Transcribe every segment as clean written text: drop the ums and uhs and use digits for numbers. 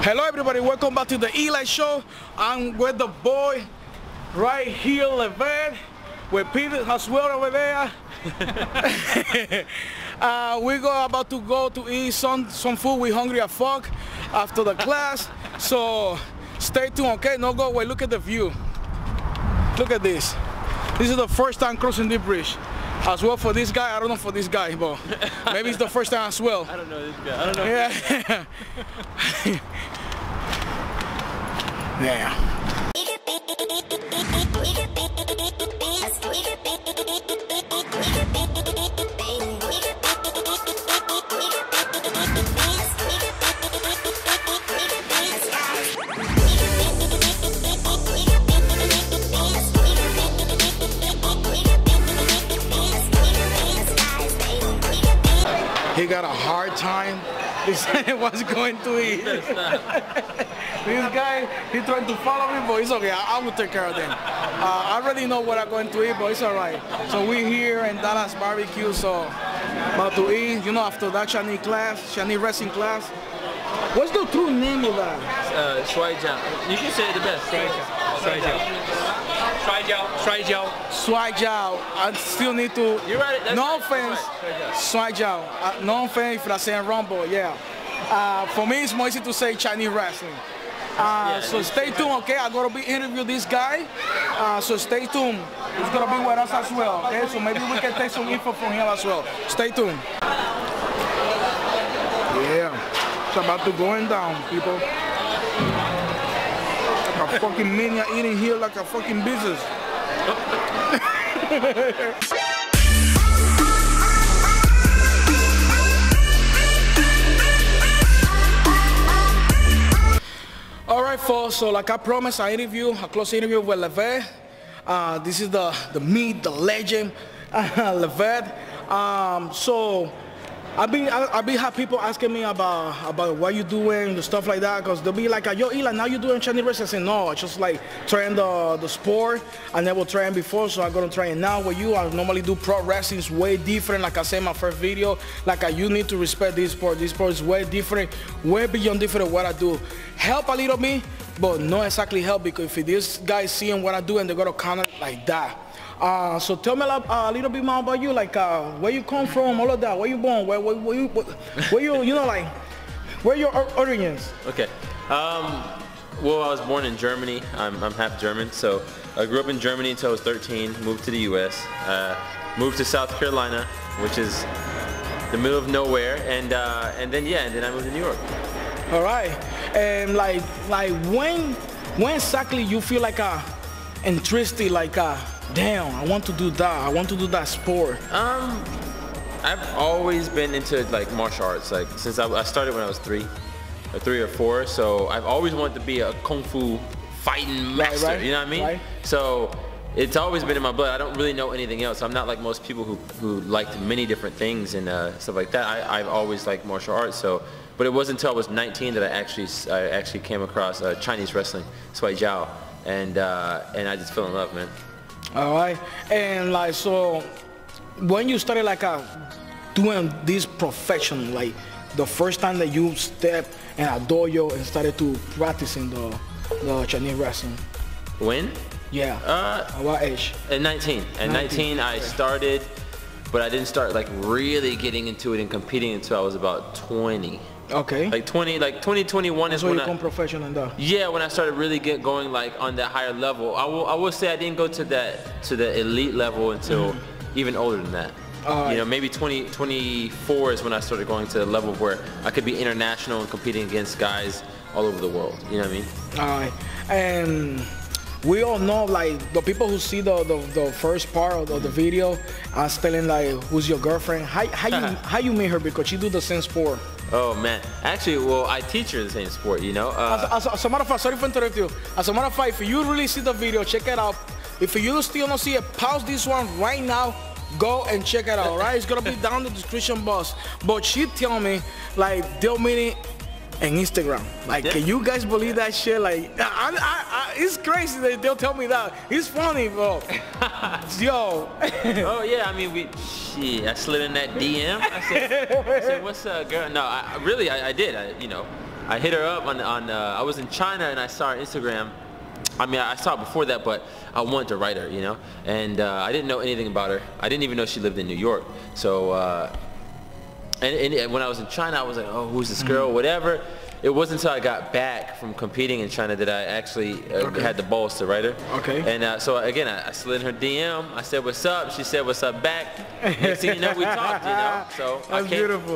Hello everybody, welcome back to the Eli Show. I'm with the boy right here, Levell, with Peter as well over there. We're about to go to eat some food. We're hungry as fuck after the class, so stay tuned, okay? No go away. Look at the view. Look at this. This is the first time crossing the bridge. As well for this guy, I don't know for this guy, but maybe it's the first time as well. I don't know this guy. I don't know. Yeah. Yeah. He got a hard time. He said he was going to eat. This guy, he tried to follow me, but it's okay. I will take care of them. I already know what I'm going to eat, but it's all right. So we're here in Dallas barbecue, so about to eat. You know, after that Chinese class, Chinese wrestling class. What's the true name of that? Shuai Chiao. You can say it the best. Shuai Chiao. Shuai Chiao. Shuai Chiao. Shuai Chiao. I still need to. You read it? That's no right. offense. Shuai Chiao. No offense if I'm saying wrong, but yeah. For me, it's more easy to say Chinese wrestling. So stay tuned, okay? I'm gonna be interviewing this guy. So stay tuned. He's gonna be with us as well, okay? So maybe we can take some info from him as well. Stay tuned. Yeah, it's about to going down, people. Like a fucking mania eating here like a fucking business. All right, folks, so like I promised, a close interview with Levell. This is the meat, the legend, Levell. So I've been have people asking me about what you doing, the stuff like that, because they'll be like, yo, Eli, now you doing Chinese wrestling? I say, no, I just like trying the sport. I never tried before, so I'm gonna try it now with you. I normally do pro wrestling. It's way different. Like I said in my first video, like you need to respect this sport. This sport is way different, way beyond different what I do. Help a little bit, but not exactly help, because if this guy seeing what I do and they're gonna comment like that. So tell me a little bit more about you, like where you come from, all of that. Where you born? Where you, you know, like where your origins? Okay. Well, I was born in Germany. I'm half German, so I grew up in Germany until I was 13. Moved to the U.S. Moved to South Carolina, which is the middle of nowhere, and then I moved to New York. All right. And like when exactly you feel like interested, like damn, I want to do that. I want to do that sport. I've always been into like martial arts, like since I started when I was 3 or 4. So I've always wanted to be a kung fu fighting master. Right. You know what I mean? Right. So it's always been in my blood. I don't really know anything else. I'm not like most people who liked many different things and stuff like that. I've always liked martial arts. So, but it wasn't until I was 19 that I actually came across Chinese wrestling, Shuai Chiao, and I just fell in love, man. All right, and like, so when you started like doing this profession, like the first time that you stepped in a dojo and started to practicing the Chinese wrestling? When? Yeah. At what age? At 19. At 19 I started, but I didn't start like really getting into it and competing until I was about 20. Okay. Like 2021 is when you become professional in that. Yeah, when I started really going like on that higher level. I will say I didn't go to the elite level until even older than that. You know, maybe 24 is when I started going to the level where I could be international and competing against guys all over the world. You know what I mean? All right. And we all know, like, the people who see the first part of the video are telling like, who's your girlfriend? How you meet her, because she do the same sport? Oh man, actually, well, I teach her the same sport, you know. As a matter of fact, sorry for interrupting you. As a matter of fact, if you really see the video, check it out. If you still don't see it, pause this one right now. Go and check it out, all right? It's gonna be down in the description box. But she tell me, like, they'll meet and Instagram. Like, can you guys believe that shit? Like, it's crazy that they'll tell me that. It's funny, bro. Yo. Oh yeah, I mean, shit, I slid in that DM. I said, what's up, girl? No, I did. You know, I hit her up on I was in China and I saw her Instagram. I mean, I saw it before that, but I wanted to write her, you know? And I didn't know anything about her. I didn't even know she lived in New York. So, and when I was in China, I was like, oh, who's this girl, whatever. It wasn't until I got back from competing in China that I actually had the balls to write her. Okay. And so again, I slid in her DM. I said, what's up? She said, what's up back? Next thing you know, we talked, you know? So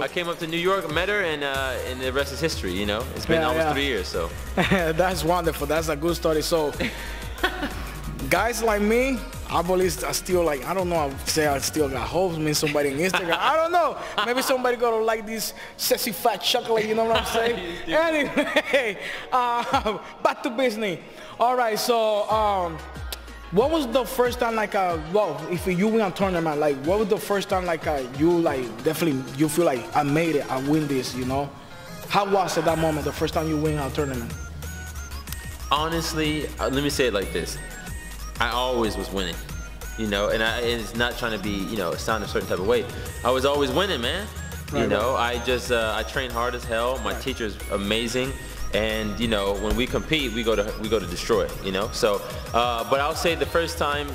I came up to New York, met her, and the rest is history, you know? It's been almost 3 years, so. That's wonderful. That's a good story. So, guys like me, I believe I still like, I don't know, I would say I still got hopes, mean somebody on Instagram, I don't know, maybe somebody gonna like this sexy fat chocolate, you know what I'm saying? Anyway, back to business. All right, so what was the first time like, well, if you win a tournament, like what was the first time like you like definitely, you feel like I made it, I win this, you know? How was at that moment, the first time you win a tournament? Honestly, let me say it like this. I always was winning, you know, and it's not trying to be, you know, sound a certain type of way. I was always winning, man. You know, I just, I train hard as hell. My teacher's amazing. And, you know, when we compete, we go to destroy it, you know? So, but I'll say the first time,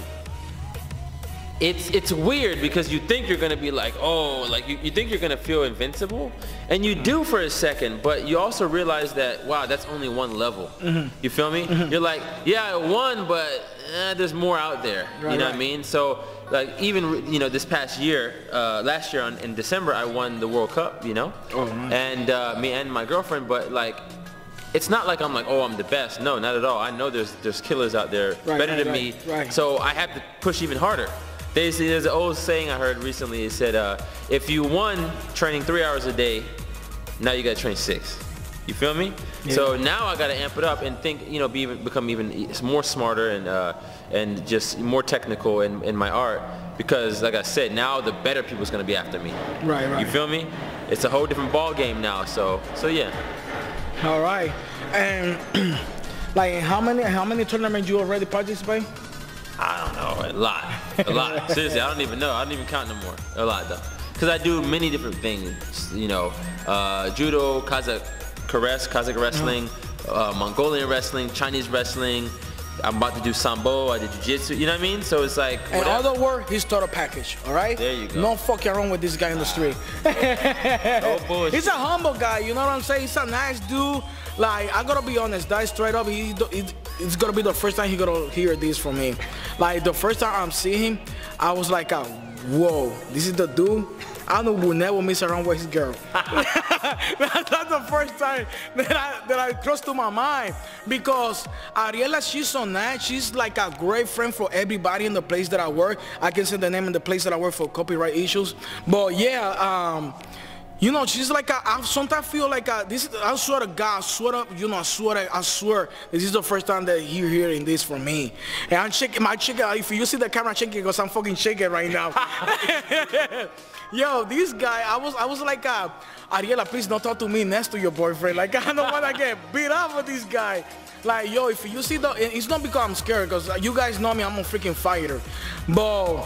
it's weird because you think you're gonna be like, oh, like you think you're gonna feel invincible, and you do for a second, but you also realize that, wow, that's only one level. You feel me? You're like, yeah, I won, but there's more out there. You know what I mean? So like even, you know, this past year, last year in December, I won the World Cup, you know? And me and my girlfriend, but like, it's not like I'm like, oh, I'm the best. No, not at all. I know there's killers out there better than me. So I have to push even harder. There's an old saying I heard recently. It said, if you won training 3 hours a day, now you got to train 6. You feel me? So now I got to amp it up and think, you know, become even more smarter and just more technical in my art, because like I said, now the better people's going to be after me. You feel me? It's a whole different ball game now. So yeah. All right. And like how many tournaments you already participate? I don't know, a lot. Seriously, I don't even know. I don't even count no more. A lot though, because I do many different things. You know, judo, Kazakh wrestling, Mongolian wrestling, Chinese wrestling. I'm about to do sambo. I did jiu-jitsu. You know what I mean? So it's like. And other word, his total package. All right. There you go. No fucking wrong with this guy in the street. No bullshit. He's a humble guy. You know what I'm saying? He's a nice dude. Like, I gotta be honest, that straight up, it's gonna be the first time he gonna hear this from me. Like, the first time I'm seeing him, I was like, whoa, this is the dude. I know will never mess around with his girl. That's the first time that I crossed to my mind, because I realized she's so nice. She's like a great friend for everybody in the place that I work. I can say the name of the place that I work for copyright issues. But yeah, you know, she's like, I sometimes feel like this. I swear to God, I swear to, you know, I swear, this is the first time that you're hearing this from me. And I'm shaking, if you see the camera shaking, because I'm fucking shaking right now. Yo, this guy, I was like, Ariela, please don't talk to me next to your boyfriend. Like, I don't want to get beat up with this guy. Like, yo, if you see it's not because I'm scared, because you guys know me, I'm a freaking fighter. But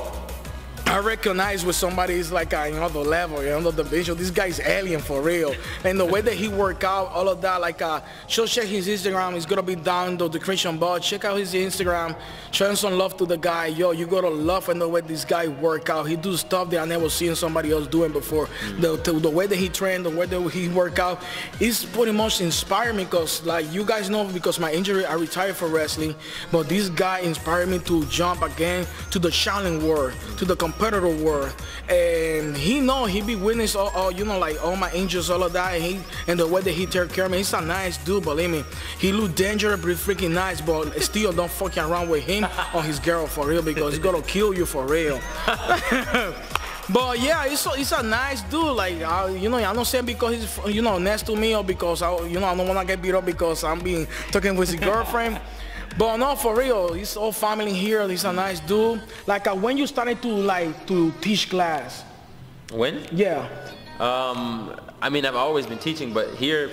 I recognize when somebody is like another level, another division. This guy's alien for real. And the way that he work out, all of that, like, so check his Instagram. It's gonna be down the description box. Check out his Instagram. Show some love to the guy. Yo, you gotta love and the way this guy work out. He do stuff that I never seen somebody else doing before. The way that he trained, the way that he work out, is pretty much inspired me, because like you guys know, because my injury, I retired from wrestling. But this guy inspired me to jump again to the Shaolin world, to the competitor world, and he be witness all you know, like all my injuries, all of that, and the way that he take care of me. He's a nice dude, believe me. He look dangerous, but freaking nice, but still don't fucking around with him or his girl for real, because he's gonna kill you for real. But yeah, he's a nice dude. Like, you know, I'm not saying because he's, you know, next to me, or because I don't want to get beat up because I'm talking with his girlfriend. But no, for real, he's all family here. He's a nice dude. Like, when you started to teach class? When? Yeah. I mean, I've always been teaching, but here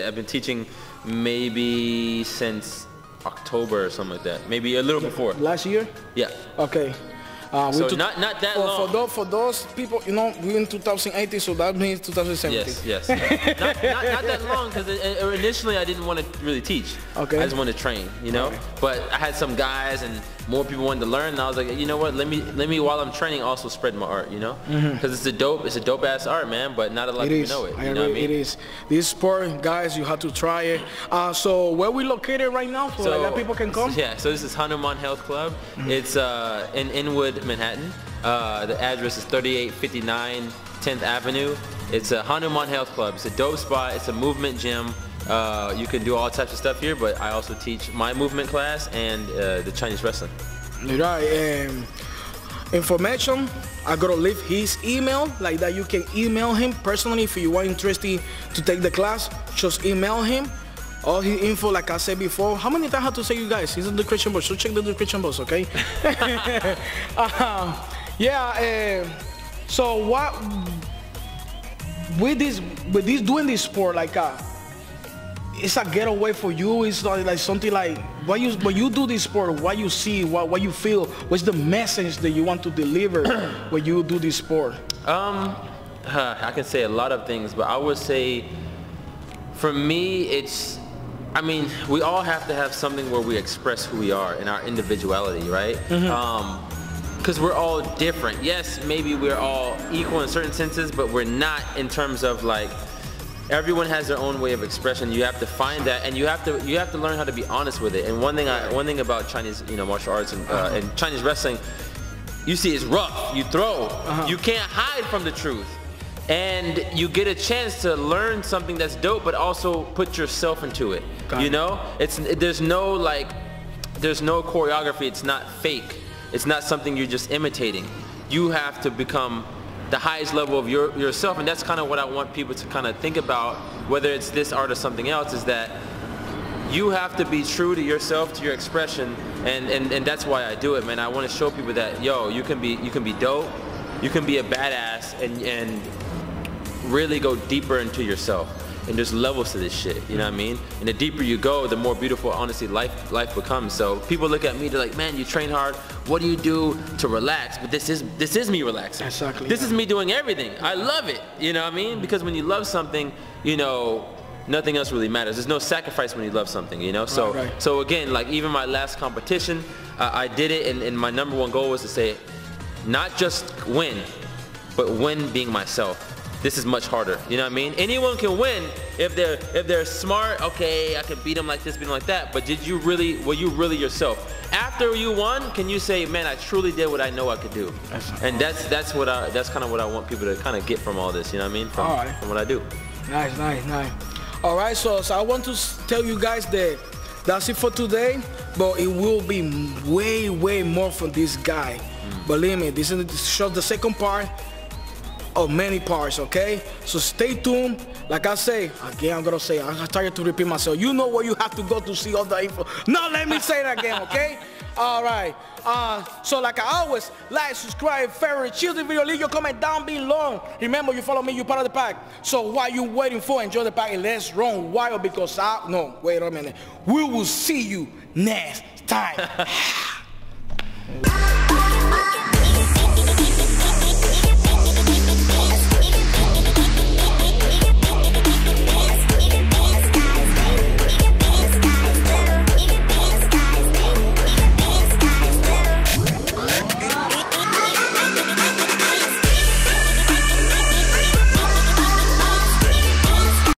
I've been teaching maybe since October or something like that. Maybe a little before. Last year? Yeah. Okay. So not that long. For those people, you know, we're in 2018, so that means 2017. Yes. not that long, because initially I didn't want to really teach. Okay. I just wanted to train, you know. Okay. But I had some guys and more people wanted to learn, and I was like, you know what? Let me while I'm training also spread my art, you know, because it's a dope ass art, man. But not a lot of people know it. You know what I mean? It is. This sport, guys, you have to try it. So where we located right now, so that people can come? Yeah. So this is Hanuman Health Club. It's in Inwood, Manhattan. The address is 3859 10th Avenue. It's a Hanuman Health Club. It's a dope spot. It's a movement gym. You can do all types of stuff here, but I also teach my movement class and the Chinese wrestling. Right. Information, I'm gonna leave his email, like that you can email him personally if you are interested to take the class. Just email him. All his info, like I said before. How many times I have to say, you guys? He's in the description box, so check the description box, okay? So what with this doing this sport, like it's a getaway for you. It's like something like when you do this sport, what you see, what you feel, what's the message that you want to deliver when you do this sport? I can say a lot of things, but I would say for me, I mean, we all have to have something where we express who we are and our individuality, right? Because we're all different. Yes, maybe we're all equal in certain senses, but we're not in terms of like, everyone has their own way of expression. You have to find that, and you have to learn how to be honest with it. And one thing about Chinese, you know, martial arts and Chinese wrestling, you see, it's rough. You throw. You can't hide from the truth. And you get a chance to learn something that's dope, but also put yourself into it. You know, there's no choreography. It's not fake. It's not something you're just imitating. You have to become the highest level of yourself, and that's kind of what I want people to kind of think about, whether it's this art or something else, is that you have to be true to yourself, to your expression, and that's why I do it, man. I want to show people that, yo, you can be dope, you can be a badass, and really go deeper into yourself. And there's levels to this shit, you know what I mean? And the deeper you go, the more beautiful, honestly, life becomes. So people look at me, they're like, man, you train hard. What do you do to relax? But this is me relaxing. Exactly. This is me doing everything. I love it, you know what I mean? Because when you love something, you know, nothing else really matters. There's no sacrifice when you love something, you know? So, so again, like even my last competition, I did it, and my #1 goal was to say, not just win, but win being myself. This is much harder, you know what I mean? Anyone can win if they're smart. Okay, I can beat them like this, beat them like that. But were you really yourself? After you won, can you say, man, I truly did what I know I could do? And that's kind of what I want people to kind of get from all this, you know what I mean? From what I do. Nice. All right, so I want to tell you guys that that's it for today, but it will be way more for this guy. Believe me, this is just the second part of many parts, okay? So stay tuned. Like I say, again, I'm gonna say, I'm tired to repeat myself. You know where you have to go to see all the info. No, let me say it again, okay? All right. So like I always, like, subscribe, favorite, share the video, leave your comment down below. Remember, you follow me, you're part of the pack. So what you waiting for? Enjoy the pack and let's run wild, because no, wait a minute. We will see you next time.